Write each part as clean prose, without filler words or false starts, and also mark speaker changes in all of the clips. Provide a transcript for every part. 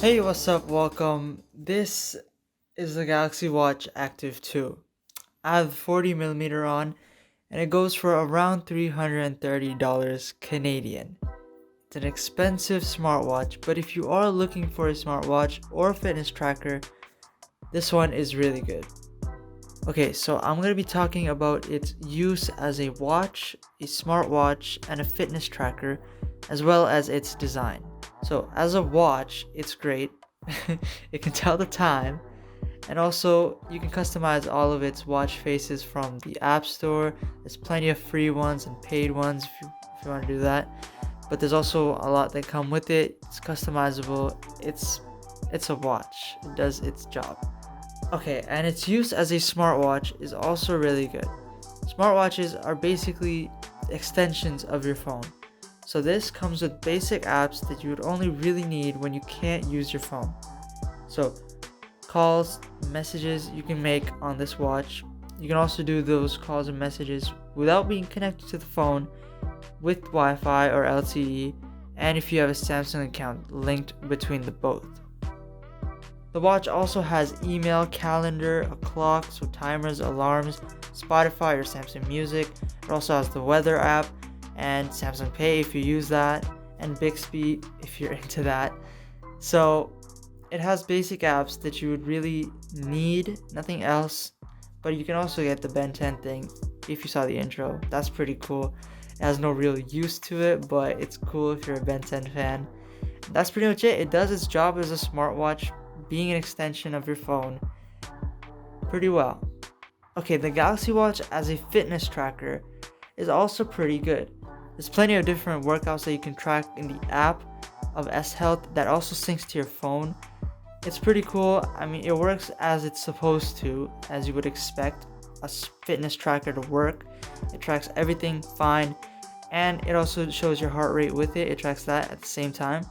Speaker 1: Hey, what's up? Welcome. This is the Galaxy Watch Active 2. I have 40mm on, and it goes for around $330 Canadian. It's an expensive smartwatch, but if you are looking for a smartwatch or a fitness tracker, this one is really good. Okay, so I'm going to be talking about its use as a watch, a smartwatch, and a fitness tracker, as well as its design. So, as a watch, it's great. It can tell the time, and also you can customize all of its watch faces from the App Store. There's plenty of free ones and paid ones if you want to do that. But there's also a lot that come with it. It's customizable. It's a watch. It does its job. Okay, and its use as a smartwatch is also really good. Smartwatches are basically extensions of your phone. So this comes with basic apps that you would only really need when you can't use your phone. So calls, messages you can make on this watch. You can also do those calls and messages without being connected to the phone with Wi-Fi or LTE, and if you have a Samsung account linked between the both. The watch also has email, calendar, a clock, so timers, alarms, Spotify or Samsung Music. It also has the weather app and Samsung Pay if you use that, and Bixby if you're into that. So it has basic apps that you would really need, nothing else. But you can also get the Ben 10 thing if you saw the intro. That's pretty cool. It has no real use to it, but it's cool if you're a Ben 10 fan. That's pretty much it. It does its job as a smartwatch, being an extension of your phone pretty well. Okay, the Galaxy Watch as a fitness tracker is also pretty good. There's plenty of different workouts that you can track in the app of S Health that also syncs to your phone. It's pretty cool. I mean, it works as it's supposed to, as you would expect a fitness tracker to work. It tracks everything fine, and it also shows your heart rate with it. It tracks that at the same time.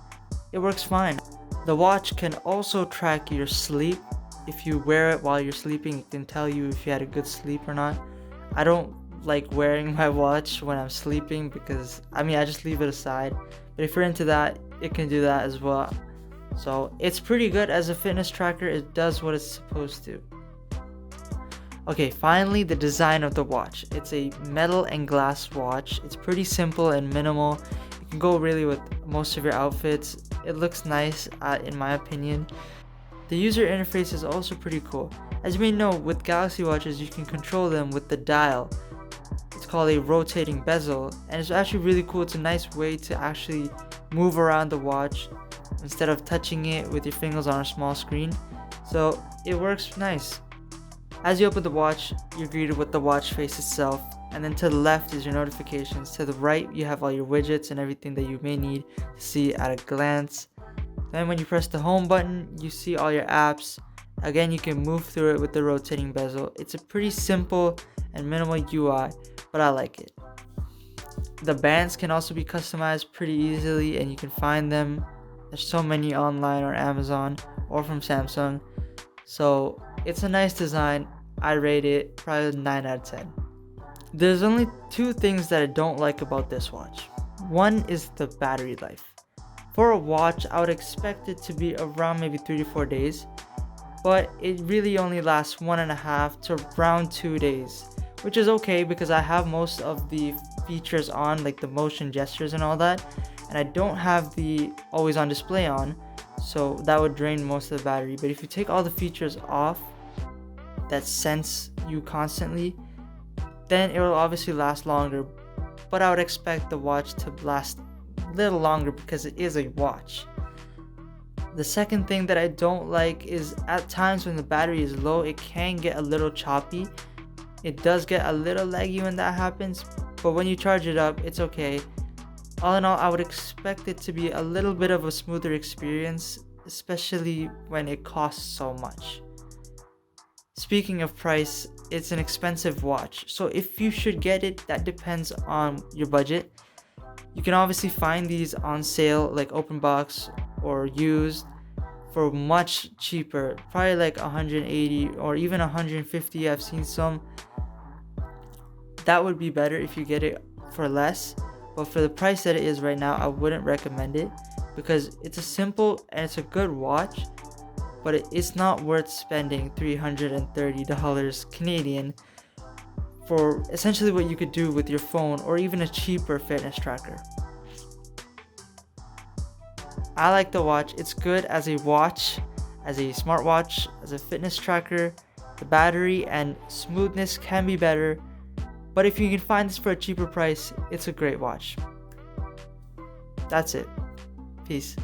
Speaker 1: It works fine. The watch can also track your sleep. If you wear it while you're sleeping, it can tell you if you had a good sleep or not. I don't like wearing my watch when I'm sleeping because, I just leave it aside. But if you're into that, it can do that as well. So it's pretty good as a fitness tracker. It does what it's supposed to. Okay, finally, the design of the watch. It's a metal and glass watch. It's pretty simple and minimal. You can go really with most of your outfits. It looks nice, in my opinion. The user interface is also pretty cool. As you may know, with Galaxy watches, you can control them with the dial. It's called a rotating bezel, and it's actually really cool. It's a nice way to actually move around the watch instead of touching it with your fingers on a small screen. So it works nice. As you open the watch, you're greeted with the watch face itself, and then to the left is your notifications. To the right, you have all your widgets and everything that you may need to see at a glance. Then when you press the home button, you see all your apps. Again, you can move through it with the rotating bezel. It's a pretty simple and minimal UI, but I like it. The bands can also be customized pretty easily, and you can find them. There's so many online or Amazon or from Samsung. So it's a nice design. I rate it probably 9 out of 10. There's only two things that I don't like about this watch. One is the battery life. For a watch, I would expect it to be around maybe 3 to 4 days, but it really only lasts 1.5 to around 2 days, which is okay because I have most of the features on, like the motion gestures and all that, and I don't have the always on display on, so that would drain most of the battery. But if you take all the features off that sense you constantly, then it will obviously last longer, but I would expect the watch to last a little longer because it is a watch. The second thing that I don't like is at times when the battery is low, it can get a little choppy. It does get a little laggy when that happens, but when you charge it up, it's okay. All in all, I would expect it to be a little bit of a smoother experience, especially when it costs so much. Speaking of price, it's an expensive watch, so if you should get it, that depends on your budget. You can obviously find these on sale, like open box or used, for much cheaper, probably like 180 or even 150. I've seen some. That would be better if you get it for less, but for the price that it is right now, I wouldn't recommend it. because it's a simple and it's a good watch, but it's not worth spending $330 Canadian for essentially what you could do with your phone or even a cheaper fitness tracker. I like the watch. It's good as a watch, as a smartwatch, as a fitness tracker. The battery and smoothness can be better, but if you can find this for a cheaper price, it's a great watch. That's it. Peace.